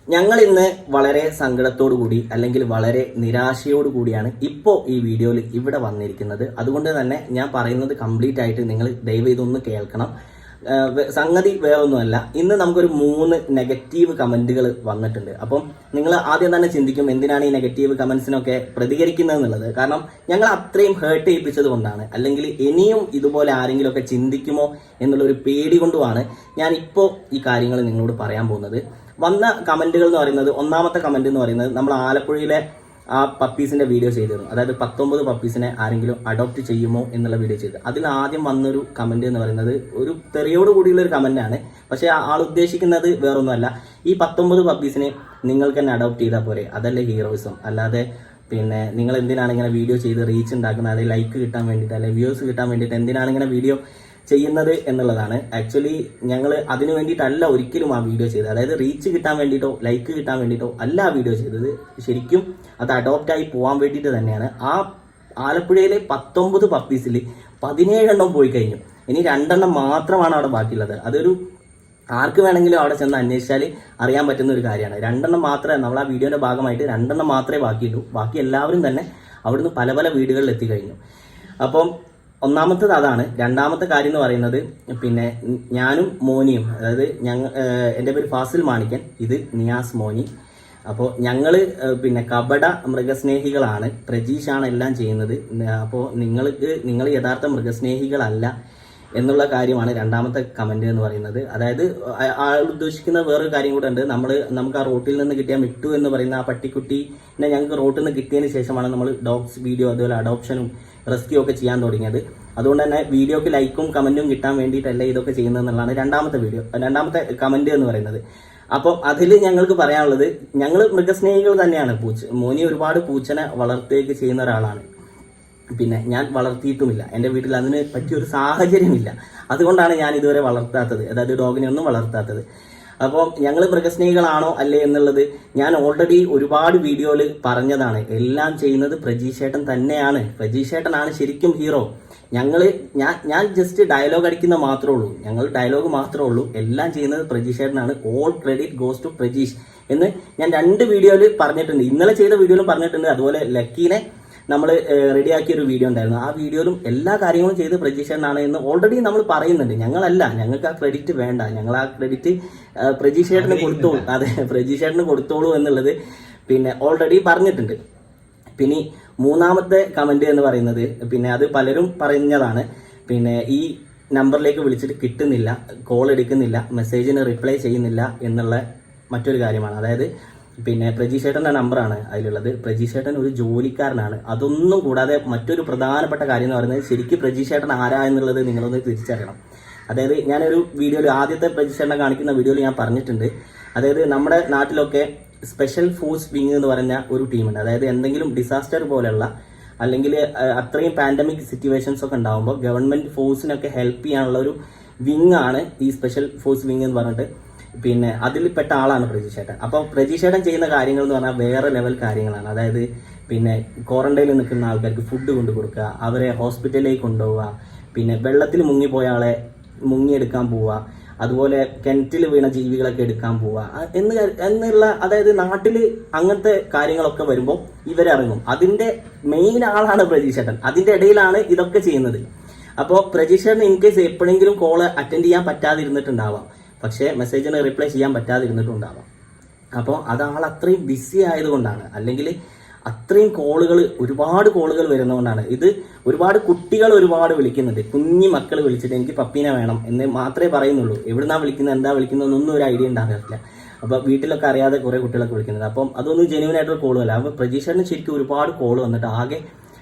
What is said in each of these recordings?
ഞങ്ങൾ ഇന്ന് വളരെ സങ്കടത്തോടു കൂടി അല്ലെങ്കിൽ വളരെ നിരാശയോടു കൂടിയാണ് ഇപ്പോൾ ഈ വീഡിയോയിൽ ഇവിടെ വന്നിരിക്കുന്നത്. അതുകൊണ്ട് തന്നെ ഞാൻ പറയുന്നത് കംപ്ലീറ്റ് ആയിട്ട് നിങ്ങൾ ദയവ് ഇതൊന്ന് കേൾക്കണം. സംഗതി വേറൊന്നുമല്ല, ഇന്ന് നമുക്കൊരു 3 നെഗറ്റീവ് കമന്റുകൾ വന്നിട്ടുണ്ട്. അപ്പം നിങ്ങൾ ആദ്യം തന്നെ ചിന്തിക്കും എന്തിനാണ് ഈ നെഗറ്റീവ് കമന്റ്സിനൊക്കെ പ്രതികരിക്കുന്നത് എന്നുള്ളത്. കാരണം ഞങ്ങൾ അത്രയും ഹേർട്ട് ചെയ്യിപ്പിച്ചത് കൊണ്ടാണ്, അല്ലെങ്കിൽ ഇനിയും ഇതുപോലെ ആരെങ്കിലും ഒക്കെ ചിന്തിക്കുമോ എന്നുള്ളൊരു പേടി കൊണ്ടുമാണ് ഞാൻ ഇപ്പോൾ ഈ കാര്യങ്ങൾ നിങ്ങളോട് പറയാൻ പോകുന്നത്. വന്ന കമന്റുകൾ എന്ന് പറയുന്നത്, ഒന്നാമത്തെ കമന്റ് എന്ന് പറയുന്നത് നമ്മൾ ആലപ്പുഴയിലെ ആ പപ്പീസിന്റെ വീഡിയോ ചെയ്തിരുന്നു. അതായത് 19 പപ്പീസിനെ ആരെങ്കിലും അഡോപ്റ്റ് ചെയ്യുമോ എന്നുള്ള വീഡിയോ ചെയ്ത് അതിൽ ആദ്യം വന്നൊരു കമന്റ് എന്ന് പറയുന്നത് ഒരു തെറിയോട് കൂടിയുള്ള ഒരു കമന്റാണ്. പക്ഷെ ആൾ ഉദ്ദേശിക്കുന്നത് വേറൊന്നുമല്ല, ഈ 19 പപ്പീസിനെ നിങ്ങൾക്ക് തന്നെ അഡോപ്റ്റ് ചെയ്താൽ പോരെ, അതല്ലേ ഹീറോയിസം. അല്ലാതെ പിന്നെ നിങ്ങൾ എന്തിനാണ് ഇങ്ങനെ വീഡിയോ ചെയ്ത് റീച്ച് ഉണ്ടാക്കുന്നത്, അതായത് ലൈക്ക് കിട്ടാൻ വേണ്ടിയിട്ട് അല്ലെങ്കിൽ വ്യൂസ് കിട്ടാൻ വേണ്ടിയിട്ട് എന്തിനാണ് ഇങ്ങനെ വീഡിയോ ചെയ്യുന്നത് എന്നുള്ളതാണ്. ആക്ച്വലി ഞങ്ങൾ അതിനു വേണ്ടിയിട്ടല്ല ഒരിക്കലും ആ വീഡിയോ ചെയ്തത്. അതായത് റീച്ച് കിട്ടാൻ വേണ്ടിയിട്ടോ ലൈക്ക് കിട്ടാൻ വേണ്ടിയിട്ടോ അല്ല ആ വീഡിയോ ചെയ്തത്. ശരിക്കും അത് അഡോപ്റ്റായി പോകാൻ വേണ്ടിയിട്ട് തന്നെയാണ്. ആ ആലപ്പുഴയിലെ 19 പപ്പീസിൽ 17 എണ്ണം പോയി കഴിഞ്ഞു. ഇനി 2 എണ്ണം മാത്രമാണ് അവിടെ ബാക്കിയുള്ളത്. അതൊരു ആർക്ക് വേണമെങ്കിലും അവിടെ ചെന്ന് അന്വേഷിച്ചാൽ അറിയാൻ പറ്റുന്ന ഒരു കാര്യമാണ്. 2 എണ്ണം മാത്രമേ, നമ്മൾ ആ വീഡിയോയുടെ ഭാഗമായിട്ട് 2 എണ്ണം മാത്രമേ ബാക്കിയുള്ളൂ. ബാക്കി എല്ലാവരും തന്നെ അവിടുന്ന് പല പല വീടുകളിൽ എത്തിക്കഴിഞ്ഞു. അപ്പം ഒന്നാമത്തത് അതാണ്. രണ്ടാമത്തെ കാര്യം എന്ന് പറയുന്നത്, പിന്നെ ഞാനും മോനിയും, അതായത് എൻ്റെ പേര് ഫാസിൽ മാണിക്കൻ, ഇത് നിയാസ് മോനി. അപ്പോൾ ഞങ്ങൾ പിന്നെ കപട മൃഗസ്നേഹികളാണ്. പ്രജീഷാണ് എല്ലാം ചെയ്യുന്നത്. അപ്പോൾ നിങ്ങൾ യഥാർത്ഥ മൃഗസ്നേഹികളല്ല എന്നുള്ള കാര്യമാണ് രണ്ടാമത്തെ കമന്റ് എന്ന് പറയുന്നത്. അതായത് ആൾ ഉദ്ദേശിക്കുന്ന വേറൊരു കാര്യം കൂടെ ഉണ്ട്. നമുക്ക് ആ റോട്ടിൽ നിന്ന് കിട്ടിയ മിട്ടു എന്ന് പറയുന്ന ആ പട്ടിക്കുട്ടീനെ ഞങ്ങൾക്ക് റോട്ടിൽ നിന്ന് കിട്ടിയതിന് ശേഷമാണ് നമ്മൾ ഡോഗ്സ് വീഡിയോ അതുപോലെ അഡോപ്ഷനും റെസ്ക്യൂ ഒക്കെ ചെയ്യാൻ തുടങ്ങിയത്. അതുകൊണ്ട് തന്നെ വീഡിയോക്ക് ലൈക്കും കമന്റും കിട്ടാൻ വേണ്ടിയിട്ടല്ല ഇതൊക്കെ ചെയ്യുന്നതെന്നുള്ളതാണ് രണ്ടാമത്തെ കമന്റ് എന്ന് പറയുന്നത്. അപ്പം അതിൽ ഞങ്ങൾക്ക് പറയാനുള്ളത്, ഞങ്ങൾ മൃഗസ്നേഹികൾ തന്നെയാണ്. മോനി ഒരുപാട് പൂച്ചനെ വളർത്തുകയൊക്കെ ചെയ്യുന്ന ഒരാളാണ്. പിന്നെ ഞാൻ വളർത്തിയിട്ടുമില്ല, എൻ്റെ വീട്ടിൽ അതിന് പറ്റിയൊരു സാഹചര്യമില്ല. അതുകൊണ്ടാണ് ഞാൻ ഇതുവരെ വളർത്താത്തത്, അതായത് ഡോഗിനെ ഒന്നും വളർത്താത്തത്. അപ്പോൾ ഞങ്ങൾ മൃഗസ്നേഹികളാണോ അല്ലേ എന്നുള്ളത് ഞാൻ ഓൾറെഡി ഒരുപാട് വീഡിയോയിൽ പറഞ്ഞതാണ്. എല്ലാം ചെയ്യുന്നത് പ്രജീഷേട്ടൻ തന്നെയാണ്. പ്രജീഷേട്ടനാണ് ശരിക്കും ഹീറോ. ഞാൻ ജസ്റ്റ് ഡയലോഗ് അടിക്കുന്ന മാത്രമേ ഉള്ളൂ. ഞങ്ങൾ ഡയലോഗ് മാത്രമേ ഉള്ളൂ. എല്ലാം ചെയ്യുന്നത് പ്രജീഷേട്ടനാണ്. All credit goes to Prajeesh എന്ന് ഞാൻ 2 വീഡിയോയിൽ പറഞ്ഞിട്ടുണ്ട്. ഇന്നലെ ചെയ്ത വീഡിയോയിലും പറഞ്ഞിട്ടുണ്ട്. അതുപോലെ ലക്കീനെ നമ്മൾ റെഡിയാക്കിയ ഒരു വീഡിയോ ഉണ്ടായിരുന്നു. ആ വീഡിയോയിലും എല്ലാ കാര്യങ്ങളും ചെയ്ത് പ്രജീഷേട്ടനാണ് എന്ന് ഓൾറെഡി നമ്മൾ പറയുന്നുണ്ട്. ഞങ്ങൾക്ക് ആ ക്രെഡിറ്റ് വേണ്ട. ഞങ്ങൾ ആ ക്രെഡിറ്റ് പ്രജീഷേട്ടന് കൊടുത്തോളൂ. അതെ, പ്രജീഷേട്ടന് കൊടുത്തോളൂ എന്നുള്ളത് പിന്നെ ഓൾറെഡി പറഞ്ഞിട്ടുണ്ട്. പിന്നെ മൂന്നാമത്തെ കമന്റ് എന്ന് പറയുന്നത്, പിന്നെ അത് പലരും പറഞ്ഞതാണ്, പിന്നെ ഈ നമ്പറിലേക്ക് വിളിച്ചിട്ട് കിട്ടുന്നില്ല, കോൾ എടുക്കുന്നില്ല, മെസ്സേജിന് റിപ്ലൈ ചെയ്യുന്നില്ല എന്നുള്ള മറ്റൊരു കാര്യമാണ്. അതായത് പിന്നെ പ്രജീഷേട്ടൻ്റെ നമ്പറാണ് അതിലുള്ളത്. പ്രജീഷേട്ടൻ ഒരു ജോലിക്കാരനാണ്. അതൊന്നും കൂടാതെ മറ്റൊരു പ്രധാനപ്പെട്ട കാര്യം എന്ന് പറയുന്നത്, ശരിക്കും പ്രജീഷേട്ടൻ ആരാ എന്നുള്ളത് നിങ്ങളൊന്ന് തിരിച്ചറിയണം. അതായത് ഞാനൊരു വീഡിയോയിൽ, ആദ്യത്തെ പ്രജീഷേട്ടനെ കാണിക്കുന്ന വീഡിയോയിൽ ഞാൻ പറഞ്ഞിട്ടുണ്ട്. അതായത് നമ്മുടെ നാട്ടിലൊക്കെ സ്പെഷ്യൽ ഫോഴ്സ് വിങ് എന്ന് പറഞ്ഞ ഒരു ടീമുണ്ട്. അതായത് എന്തെങ്കിലും ഡിസാസ്റ്റർ പോലെയുള്ള അല്ലെങ്കിൽ അത്രയും പാൻഡമിക് സിറ്റുവേഷൻസ് ഒക്കെ ഉണ്ടാകുമ്പോൾ ഗവൺമെന്റ് ഫോഴ്സിനൊക്കെ ഹെൽപ്പ് ചെയ്യാനുള്ള ഒരു വിങ് ആണ് ഈ സ്പെഷ്യൽ ഫോഴ്സ് വിങ് എന്ന് പറഞ്ഞിട്ട്. പിന്നെ അതിൽപ്പെട്ട ആളാണ് പ്രജീഷേട്ടൻ. അപ്പോൾ പ്രജീഷേട്ടൻ ചെയ്യുന്ന കാര്യങ്ങൾ എന്ന് പറഞ്ഞാൽ വേറെ ലെവൽ കാര്യങ്ങളാണ്. അതായത് പിന്നെ ക്വാറന്റൈനിൽ നിൽക്കുന്ന ആൾക്കാർക്ക് ഫുഡ് കൊണ്ടു കൊടുക്കുക, അവരെ ഹോസ്പിറ്റലിലേക്ക് കൊണ്ടുപോവുക, പിന്നെ വെള്ളത്തിൽ മുങ്ങിപ്പോയ ആളെ മുങ്ങിയെടുക്കാൻ പോവുക, അതുപോലെ കിണറ്റിൽ വീണ ജീവികളൊക്കെ എടുക്കാൻ പോവുക എന്നുള്ള, അതായത് നാട്ടിൽ അങ്ങനത്തെ കാര്യങ്ങളൊക്കെ വരുമ്പോൾ ഇവരിറങ്ങും. അതിന്റെ മെയിൻ ആളാണ് പ്രജീഷേട്ടൻ. അതിന്റെ ഇടയിലാണ് ഇതൊക്കെ ചെയ്യുന്നത്. അപ്പോൾ പ്രജീഷേട്ടൻ ഇൻ കേസ് എപ്പോഴെങ്കിലും കോള് അറ്റൻഡ് ചെയ്യാൻ പറ്റാതിരുന്നിട്ടുണ്ടാവാം, പക്ഷേ മെസ്സേജിന് റിപ്ലൈ ചെയ്യാൻ പറ്റാതിരുന്നിട്ടുണ്ടാവാം. അപ്പോൾ അത് ആൾ അത്രയും ബിസി ആയതുകൊണ്ടാണ്. അല്ലെങ്കിൽ അത്രയും ഒരുപാട് കോളുകൾ വരുന്നതുകൊണ്ടാണ്. ഇത് ഒരുപാട് കുട്ടികൾ ഒരുപാട് വിളിക്കുന്നുണ്ട്. കുഞ്ഞു മക്കൾ വിളിച്ചിട്ട് എനിക്ക് പപ്പീനെ വേണം എന്ന് മാത്രമേ പറയുന്നുള്ളൂ. എവിടുന്നാ വിളിക്കുന്നത്, എന്താ വിളിക്കുന്നതെന്നൊന്നും ഒരു ഐഡിയ ഉണ്ടാകാറില്ല. അപ്പോൾ വീട്ടിലൊക്കെ അറിയാതെ കുറേ കുട്ടികളൊക്കെ വിളിക്കുന്നത്. അപ്പം അതൊന്നും ജെന്യൂൻ ആയിട്ടുള്ള കോളുമല്ല. അപ്പോൾ പ്രജീഷേട്ടന് ശരിക്കും ഒരുപാട് കോള് വന്നിട്ട് ആകെ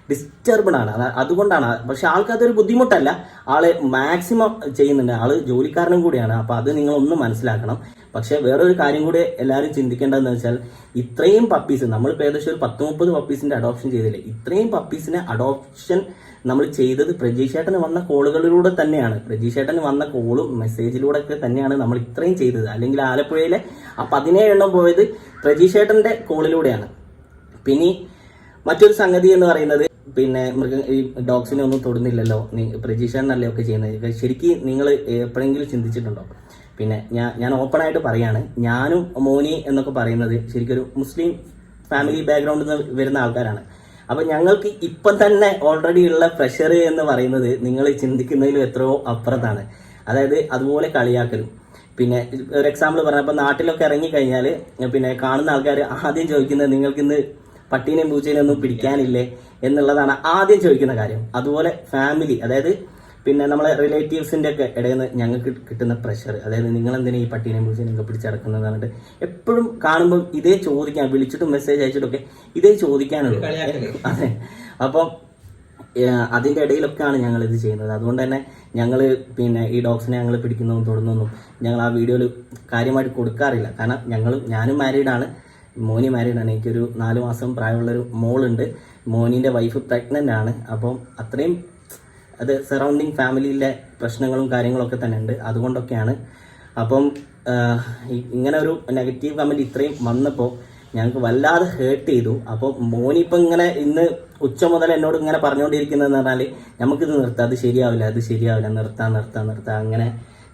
ഡിസ്റ്റർബ്ഡ് ആണ്. അതുകൊണ്ടാണ്. പക്ഷെ ആൾക്കതൊരു ബുദ്ധിമുട്ടല്ല, ആള് മാക്സിമം ചെയ്യുന്നുണ്ട്. ആള് ജോലിക്കാരനും കൂടിയാണ്. അപ്പൊ അത് നിങ്ങളൊന്ന് മനസ്സിലാക്കണം. പക്ഷെ വേറൊരു കാര്യം കൂടി എല്ലാവരും ചിന്തിക്കേണ്ടതെന്ന് വെച്ചാൽ, ഇത്രയും പപ്പീസ് നമ്മളിപ്പോൾ ഏകദേശം ഒരു 10-30 പപ്പീസിന്റെ അഡോപ്ഷൻ ചെയ്തില്ലേ, ഇത്രയും പപ്പീസിനെ അഡോപ്ഷൻ നമ്മൾ ചെയ്തത് പ്രജീഷേട്ടന് വന്ന കോളുകളിലൂടെ തന്നെയാണ്. പ്രജീഷേട്ടന് വന്ന കോളും മെസ്സേജിലൂടെ ഒക്കെ തന്നെയാണ് നമ്മൾ ഇത്രയും ചെയ്തത്. അല്ലെങ്കിൽ ആലപ്പുഴയിലെ ആ 17 എണ്ണം പോയത് പ്രജീഷേട്ടന്റെ കോളിലൂടെയാണ്. പിന്നെ മറ്റൊരു സംഗതി എന്ന് പറയുന്നത്, പിന്നെ ഈ ഡോഗ്സിനെ ഒന്നും തൊടുന്നില്ലല്ലോ, പ്രജീഷേട്ടനല്ലേ ഒക്കെ ചെയ്യുന്നത്. ശരിക്കും നിങ്ങൾ എപ്പോഴെങ്കിലും ചിന്തിച്ചിട്ടുണ്ടോ? പിന്നെ ഞാൻ ഓപ്പണായിട്ട് പറയാണ്, ഞാനും മോനി എന്നൊക്കെ പറയുന്നത് ശരിക്കൊരു മുസ്ലിം ഫാമിലി ബാക്ക്ഗ്രൗണ്ടിൽ നിന്ന് വരുന്ന ആൾക്കാരാണ്. അപ്പം ഞങ്ങൾക്ക് ഇപ്പം തന്നെ ഓൾറെഡി ഉള്ള പ്രഷർ എന്ന് പറയുന്നത് നിങ്ങൾ ചിന്തിക്കുന്നതിലും എത്രയോ അപ്പുറത്താണ്. അതായത് അതുപോലെ കളിയാക്കലും. പിന്നെ ഒരു എക്സാമ്പിൾ പറഞ്ഞപ്പോൾ നാട്ടിലൊക്കെ ഇറങ്ങിക്കഴിഞ്ഞാൽ പിന്നെ കാണുന്ന ആൾക്കാർ ആദ്യം ചോദിക്കുന്നത് നിങ്ങൾക്കിന്ന് പട്ടീനെയും പൂച്ചേനെയും ഒന്നും പിടിക്കാനില്ലേ എന്നുള്ളതാണ് ആദ്യം ചോദിക്കുന്ന കാര്യം. അതുപോലെ ഫാമിലി, അതായത് പിന്നെ നമ്മളെ റിലേറ്റീവ്സിൻ്റെ ഒക്കെ ഇടയിൽ നിന്ന് ഞങ്ങൾക്ക് കിട്ടുന്ന പ്രഷർ, അതായത് നിങ്ങൾ എന്തിനാ ഈ പട്ടീനെയും പൂച്ചേനെയും ഒക്കെ പിടിച്ചടക്കുന്നത് പറഞ്ഞിട്ട് എപ്പോഴും കാണുമ്പോൾ ഇതേ ചോദിക്കാൻ, വിളിച്ചിട്ടും മെസ്സേജ് അയച്ചിട്ടൊക്കെ ഇതേ ചോദിക്കാനുള്ളൂ. അതെ, അപ്പം അതിൻ്റെ ഇടയിലൊക്കെയാണ് ഞങ്ങൾ ഇത് ചെയ്യുന്നത്. അതുകൊണ്ട് തന്നെ ഞങ്ങൾ പിന്നെ ഈ ഡോഗ്സിനെ ഞങ്ങൾ പിടിക്കുന്നതും തൊടുന്നതും ഞങ്ങൾ ആ വീഡിയോയിൽ കാര്യമായിട്ട് കൊടുക്കാറില്ല. കാരണം ഞാനും മാരീഡാണ്, മോനി മാരീഡാണ്. എനിക്കൊരു 4 മാസം പ്രായമുള്ളൊരു മോളുണ്ട്. മോനിൻ്റെ വൈഫ് പ്രഗ്നൻ്റ് ആണ്. അപ്പം അത്രയും അത് സറൗണ്ടിങ് ഫാമിലിയിലെ പ്രശ്നങ്ങളും കാര്യങ്ങളൊക്കെ തന്നെ ഉണ്ട്. അതുകൊണ്ടൊക്കെയാണ്. അപ്പം ഇങ്ങനെ ഒരു നെഗറ്റീവ് കമൻറ്റ് ഇത്രയും വന്നപ്പോൾ ഞങ്ങൾക്ക് വല്ലാതെ ഹേർട്ട് ചെയ്തു. അപ്പോൾ മോനിപ്പം ഇങ്ങനെ ഇന്ന് ഉച്ച മുതൽ എന്നോട് ഇങ്ങനെ പറഞ്ഞുകൊണ്ടിരിക്കുന്നതെന്ന് പറഞ്ഞാൽ നമുക്കിത് നിർത്താം, അത് ശരിയാവില്ല, നിർത്താം, അങ്ങനെ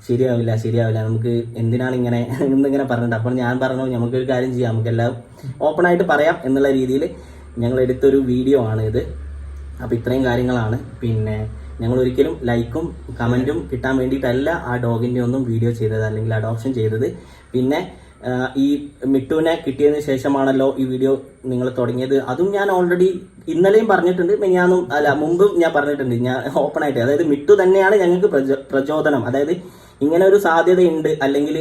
ശരിയാവില്ല, നമുക്ക് എന്തിനാണ് ഇങ്ങനെ എന്നിങ്ങനെ പറഞ്ഞിട്ട്. അപ്പോൾ ഞാൻ പറഞ്ഞു നമുക്കൊരു കാര്യം ചെയ്യാം, നമുക്കെല്ലാം ഓപ്പണായിട്ട് പറയാം എന്നുള്ള രീതിയിൽ ഞങ്ങൾ എടുത്തൊരു വീഡിയോ ആണ് ഇത്. അപ്പോൾ ഇത്രയും കാര്യങ്ങളാണ്. പിന്നെ ഞങ്ങൾ ഒരിക്കലും ലൈക്കും കമൻറ്റും കിട്ടാൻ വേണ്ടിയിട്ടല്ല ആ ഡോഗിൻ്റെ ഒന്നും വീഡിയോ ചെയ്തത് അല്ലെങ്കിൽ അഡോപ്ഷൻ ചെയ്തത്. പിന്നെ ഈ മിട്ടുവിനെ കിട്ടിയതിന് ശേഷമാണല്ലോ ഈ വീഡിയോ നിങ്ങൾ തുടങ്ങിയത്. അതും ഞാൻ ഓൾറെഡി ഇന്നലെയും പറഞ്ഞിട്ടുണ്ട്, മുമ്പും ഞാൻ പറഞ്ഞിട്ടുണ്ട്. ഞാൻ ഓപ്പണായിട്ട്, അതായത് മിട്ടു തന്നെയാണ് ഞങ്ങൾക്ക് പ്രചോദനം. അതായത് ഇങ്ങനെ ഒരു സാധ്യതയുണ്ട്, അല്ലെങ്കിൽ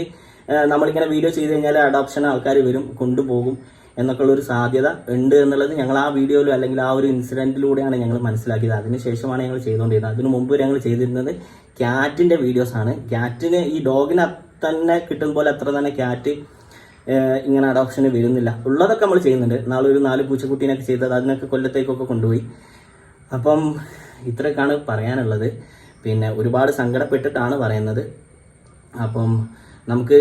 നമ്മളിങ്ങനെ വീഡിയോ ചെയ്ത് കഴിഞ്ഞാൽ അഡോപ്ഷൻ ആൾക്കാർ വരും, കൊണ്ടുപോകും എന്നൊക്കെ ഉള്ളൊരു സാധ്യത ഉണ്ട് എന്നുള്ളത് ഞങ്ങൾ ആ വീഡിയോയിലും അല്ലെങ്കിൽ ആ ഒരു ഇൻസിഡൻറ്റിലൂടെയാണ് ഞങ്ങൾ മനസ്സിലാക്കിയത്. അതിനുശേഷമാണ് ഞങ്ങൾ ചെയ്തുകൊണ്ടിരുന്നത്. അതിനു മുമ്പ് ഞങ്ങൾ ചെയ്തിരുന്നത് ക്യാറ്റിൻ്റെ വീഡിയോസാണ്. ക്യാറ്റിന് ഈ ഡോഗിന് തന്നെ കിട്ടുന്ന പോലെ അത്ര തന്നെ ക്യാറ്റ് ഇങ്ങനെ അഡോപ്ഷന് വരുന്നില്ല. ഉള്ളതൊക്കെ നമ്മൾ ചെയ്യുന്നുണ്ട്. നാളെ ഒരു 4 പൂച്ചക്കുട്ടീനൊക്കെ ചെയ്തത്, അതിനൊക്കെ കൊല്ലത്തേക്കൊക്കെ കൊണ്ടുപോയി. അപ്പം ഇത്രയൊക്കെയാണ് പറയാനുള്ളത്. പിന്നെ ഒരുപാട് സങ്കടപ്പെട്ടിട്ടാണ് പറയുന്നത്. അപ്പം നമുക്ക്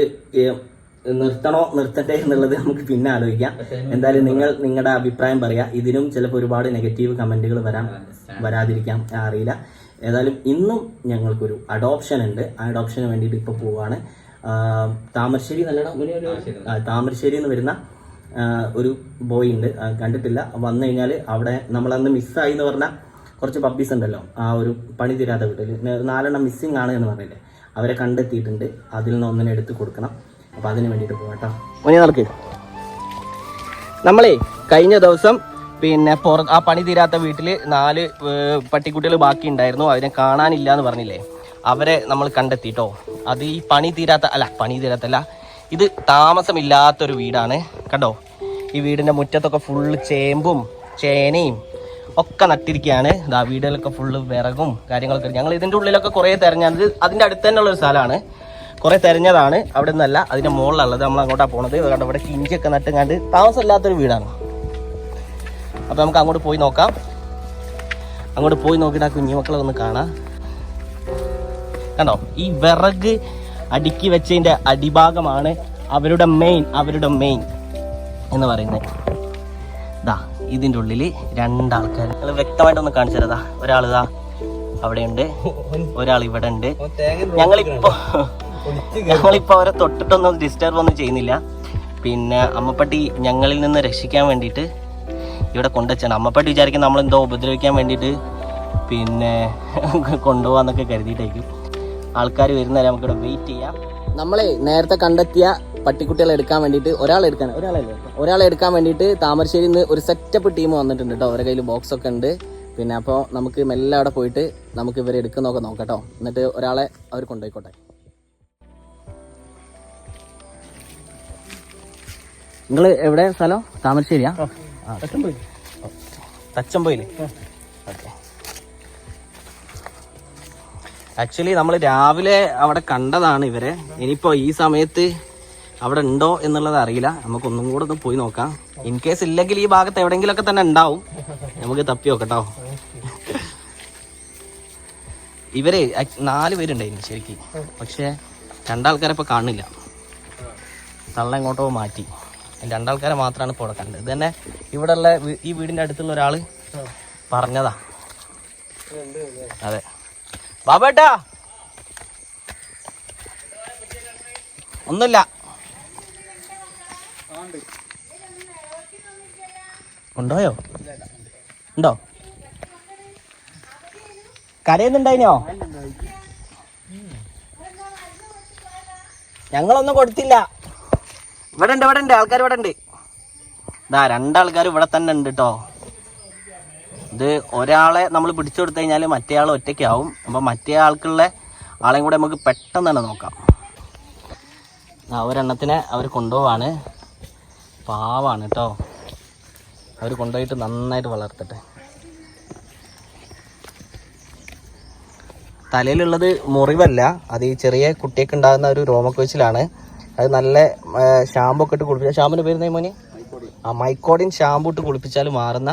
നിർത്തണോ നിർത്തട്ടെ എന്നുള്ളത് നമുക്ക് പിന്നെ ആലോചിക്കാം. എന്തായാലും നിങ്ങളുടെ അഭിപ്രായം പറയാം. ഇതിനും ചിലപ്പോൾ ഒരുപാട് നെഗറ്റീവ് കമൻറ്റുകൾ വരാതിരിക്കാം, അറിയില്ല. ഏതായാലും ഇന്നും ഞങ്ങൾക്കൊരു അഡോപ്ഷൻ ഉണ്ട്. ആ അഡോപ്ഷന് വേണ്ടിയിട്ട് ഇപ്പോൾ പോവുകയാണ്. താമരശ്ശേരി താമരശ്ശേരി എന്ന് വരുന്ന ഒരു ബോയ് ഉണ്ട്, കണ്ടിട്ടില്ല. വന്നു കഴിഞ്ഞാൽ അവിടെ നമ്മളന്ന് മിസ്സായി എന്ന് പറഞ്ഞാൽ കുറച്ച് പപ്പീസ് ഉണ്ടല്ലോ, ആ ഒരു പണി തീരാത്ത വീട്ടിൽ 4 മിസ്സിങ് ആണ് എന്ന് പറഞ്ഞില്ലേ, അവരെ കണ്ടെത്തിയിട്ടുണ്ട്. അതിൽ നിന്ന് ഒന്നിനെ എടുത്ത് കൊടുക്കണം. അപ്പം അതിന് വേണ്ടിയിട്ട് പോകാം കേട്ടോ. നടക്ക്. നമ്മളെ കഴിഞ്ഞ ദിവസം പിന്നെ ആ പണി തീരാത്ത വീട്ടിൽ 4 പട്ടിക്കുട്ടികൾ ബാക്കി ഉണ്ടായിരുന്നു. അതിനെ കാണാനില്ല എന്ന് പറഞ്ഞില്ലേ, അവരെ നമ്മൾ കണ്ടെത്തിട്ടോ. അത് ഈ പണി തീരാത്തല്ല, ഇത് താമസമില്ലാത്തൊരു വീടാണ്. കണ്ടോ, ഈ വീടിൻ്റെ മുറ്റത്തൊക്കെ ഫുള്ള് ചേമ്പും ചേനയും ഒക്കെ നട്ടിരിക്കുകയാണ്. ഇതാ വീടുകളൊക്കെ ഫുള്ള് വിറകും കാര്യങ്ങളൊക്കെ. ഞങ്ങൾ ഇതിൻ്റെ ഉള്ളിലൊക്കെ കുറേ തിരഞ്ഞത്, അതിൻ്റെ അടുത്ത് തന്നെ ഉള്ളൊരു സ്ഥലമാണ്. കുറേ തിരഞ്ഞതാണ്. അവിടെ നിന്നല്ല, അതിൻ്റെ മുകളിലുള്ളത്. നമ്മൾ അങ്ങോട്ടാണ് പോണത്. കണ്ടോ, ഇവിടെ കിഞ്ചൊക്കെ നട്ടുങ്ങാണ്ട് താമസമില്ലാത്തൊരു വീടാണ്. അപ്പോൾ നമുക്ക് അങ്ങോട്ട് പോയി നോക്കാം. അങ്ങോട്ട് പോയി നോക്കിയിട്ട് ആ കുഞ്ഞുമക്കളെ ഒന്ന് കാണാം. കണ്ടോ, ഈ വിറക് അടുക്കി വെച്ചതിൻ്റെ അടിഭാഗമാണ് അവരുടെ മെയിൻ എന്ന് പറയുന്നത്. ഇതാ ഇതിൻ്റെ ഉള്ളിൽ 2 ആൾക്കാർ. നിങ്ങൾ വ്യക്തമായിട്ടൊന്ന് കാണിച്ചു തരാം. ഒരാളിതാ അവിടെയുണ്ട്, ഒരാൾ ഇവിടെ ഉണ്ട്. ഞങ്ങളിപ്പോൾ അവരെ തൊട്ടിട്ടൊന്നും ഡിസ്റ്റർബ് ഒന്നും ചെയ്യുന്നില്ല. പിന്നെ അമ്മപ്പട്ടി ഞങ്ങളിൽ നിന്ന് രക്ഷിക്കാൻ വേണ്ടിയിട്ട് ഇവിടെ കൊണ്ടുവച്ചാണ്. അമ്മപ്പട്ടി വിചാരിക്കും നമ്മളെന്തോ ഉപദ്രവിക്കാൻ വേണ്ടിയിട്ട് പിന്നെ കൊണ്ടുപോകാന്നൊക്കെ കരുതിയിട്ടായിരിക്കും. ആൾക്കാർ വരുന്നവരെ നമുക്കിവിടെ വെയിറ്റ് ചെയ്യാം. നമ്മളെ നേരത്തെ കണ്ടെത്തിയ പട്ടിക്കുട്ടികളെ എടുക്കാൻ വേണ്ടിയിട്ട് ഒരാളെ എടുക്കാൻ വേണ്ടിയിട്ട് താമരശ്ശേരിയിൽ നിന്ന് ഒരു സെറ്റപ്പ് ടീം വന്നിട്ടുണ്ട് കേട്ടോ. അവരുടെ കയ്യിൽ ബോക്സൊക്കെ ഉണ്ട്. പിന്നെ അപ്പോൾ നമുക്ക് മെല്ലെ അവിടെ പോയിട്ട് നമുക്ക് ഇവരെ എടുക്കുന്നൊക്കെ നോക്കാം കേട്ടോ. എന്നിട്ട് ഒരാളെ അവർ കൊണ്ടുപോയിക്കോട്ടെ. നിങ്ങൾ എവിടെ സ്ഥലം? താമരശ്ശേരിയാ? തച്ചമ്പൊയില്. ഓക്കെ. ആക്ച്വലി നമ്മൾ രാവിലെ അവിടെ കണ്ടതാണ് ഇവരെ. ഇനിയിപ്പോൾ ഈ സമയത്ത് അവിടെ ഉണ്ടോ എന്നുള്ളത് അറിയില്ല. നമുക്കൊന്നും കൂടെ ഒന്ന് പോയി നോക്കാം. ഇൻ കേസ് ഇല്ലെങ്കിൽ ഈ ഭാഗത്ത് എവിടെയെങ്കിലുമൊക്കെ തന്നെ ഉണ്ടാവും. നമുക്ക് തപ്പി നോക്കട്ടോ. ഇവരെ 4 പേരുണ്ടായിരുന്നു ശരിക്കും. പക്ഷേ 2 ആൾക്കാരെ ഇപ്പോൾ കാണില്ല. തള്ള എങ്ങോട്ടോ മാറ്റി. 2 ആൾക്കാരെ മാത്രമാണ് ഇപ്പോൾ ഇവിടെ കണ്ടത്. ഇത് തന്നെ ഇവിടെയുള്ള ഈ വീടിൻ്റെ അടുത്തുള്ള ഒരാൾ പറഞ്ഞതാ. അതെ ബാബേട്ടാ, ഒന്നുമില്ല. കൊണ്ടുപോയോ? ഉണ്ടോ? കരയുന്നുണ്ടായിനോ? ഞങ്ങളൊന്നും കൊടുത്തില്ല. ഇവിടെ ഉണ്ട് ആൾക്കാർ ഇവിടെ ഉണ്ട്. ഇതാ 2 ആൾക്കാർ ഇവിടെ തന്നെ ഉണ്ട് കേട്ടോ. ഇത് ഒരാളെ നമ്മൾ പിടിച്ചു കൊടുത്തു കഴിഞ്ഞാൽ മറ്റേ ആൾ ഒറ്റയ്ക്കാവും. അപ്പം മറ്റേ ആൾക്കുള്ള ആളെയും കൂടെ നമുക്ക് പെട്ടെന്ന് തന്നെ നോക്കാം. ഒരെണ്ണത്തിനെ അവർ കൊണ്ടുപോവാണ്. പാവാണ് കേട്ടോ. അവർ കൊണ്ടുപോയിട്ട് നന്നായിട്ട് വളർത്തട്ടെ. തലയിലുള്ളത് മുറിവല്ല, അത് ഈ ചെറിയ കുട്ടിയൊക്കെ ഉണ്ടാകുന്ന ഒരു രോമക്കൊഴിച്ചിലാണ്. അത് നല്ല ഷാമ്പു ഒക്കെ ഇട്ട് കുളിപ്പിച്ചാൽ, ഷാമ്പുവിൻ്റെ പേര് മോനെ? മൈക്കോഡിൻ ഷാമ്പു ഇട്ട് കുളിപ്പിച്ചാൽ മാറുന്ന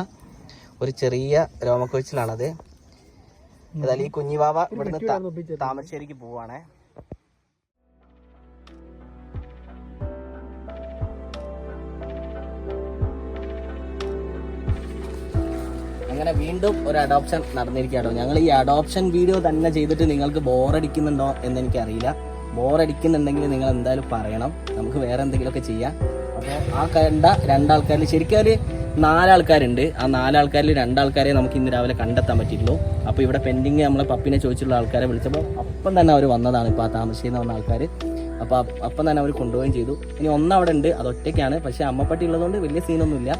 ഒരു ചെറിയ രോമക്കൊഴിച്ചിലാണത്. ഏതായാലും ഈ കുഞ്ഞിവാവ ഇവിടുന്ന് താമരശ്ശേരിക്ക് പോവാണേ. അങ്ങനെ വീണ്ടും ഒരു അഡോപ്ഷൻ നടന്നിരിക്കുകയാണോ. ഞങ്ങൾ ഈ അഡോപ്ഷൻ വീഡിയോ തന്നെ ചെയ്തിട്ട് നിങ്ങൾക്ക് ബോറടിക്കുന്നുണ്ടോ എന്ന് എനിക്കറിയില്ല. ബോറടിക്കുന്നുണ്ടെങ്കിൽ നിങ്ങൾ എന്തായാലും പറയണം, നമുക്ക് വേറെ എന്തെങ്കിലുമൊക്കെ ചെയ്യാം. അപ്പോൾ ആ കണ്ട 2 ആൾക്കാരിൽ ശരിക്കും ഒരു 4 ആൾക്കാരുണ്ട്. ആ 4 ആൾക്കാരിൽ 2 ആൾക്കാരെ നമുക്ക് ഇന്ന് രാവിലെ കണ്ടെത്താൻ പറ്റിയിട്ടുള്ളൂ. അപ്പോൾ ഇവിടെ പെൻഡിങ് നമ്മളെ പപ്പിനെ ചോദിച്ചിട്ടുള്ള ആൾക്കാരെ വിളിച്ചപ്പോൾ അപ്പം തന്നെ അവർ വന്നതാണ്. ഇപ്പോൾ ആ താമസിക്കുന്ന വന്ന ആൾക്കാർ. അപ്പോൾ അപ്പം തന്നെ അവർ കൊണ്ടുപോവുകയും ചെയ്തു. ഇനി അവിടെ ഉണ്ട്, അത് ഒറ്റയ്ക്കാണ്. പക്ഷേ അമ്മപ്പട്ടി ഉള്ളതുകൊണ്ട് വലിയ സീനൊന്നുമില്ല.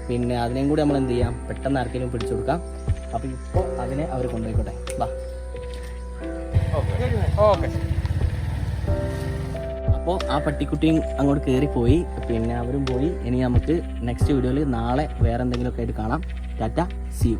പിന്നെ അതിനെയും കൂടി നമ്മൾ എന്ത് ചെയ്യാം, പെട്ടെന്ന് ആർക്കെങ്കിലും പിടിച്ചു കൊടുക്കാം. അപ്പോൾ ഇപ്പോൾ അതിനെ അവർ കൊണ്ടുപോയിക്കോട്ടെ. വാ. അപ്പോൾ ആ പട്ടിക്കുട്ടിയും അങ്ങോട്ട് കയറിപ്പോയി. പിന്നെ അവരും പോയി. ഇനി നമുക്ക് നെക്സ്റ്റ് വീഡിയോയിൽ നാളെ വേറെ എന്തെങ്കിലുമൊക്കെ ആയിട്ട് കാണാം. Tata, see U.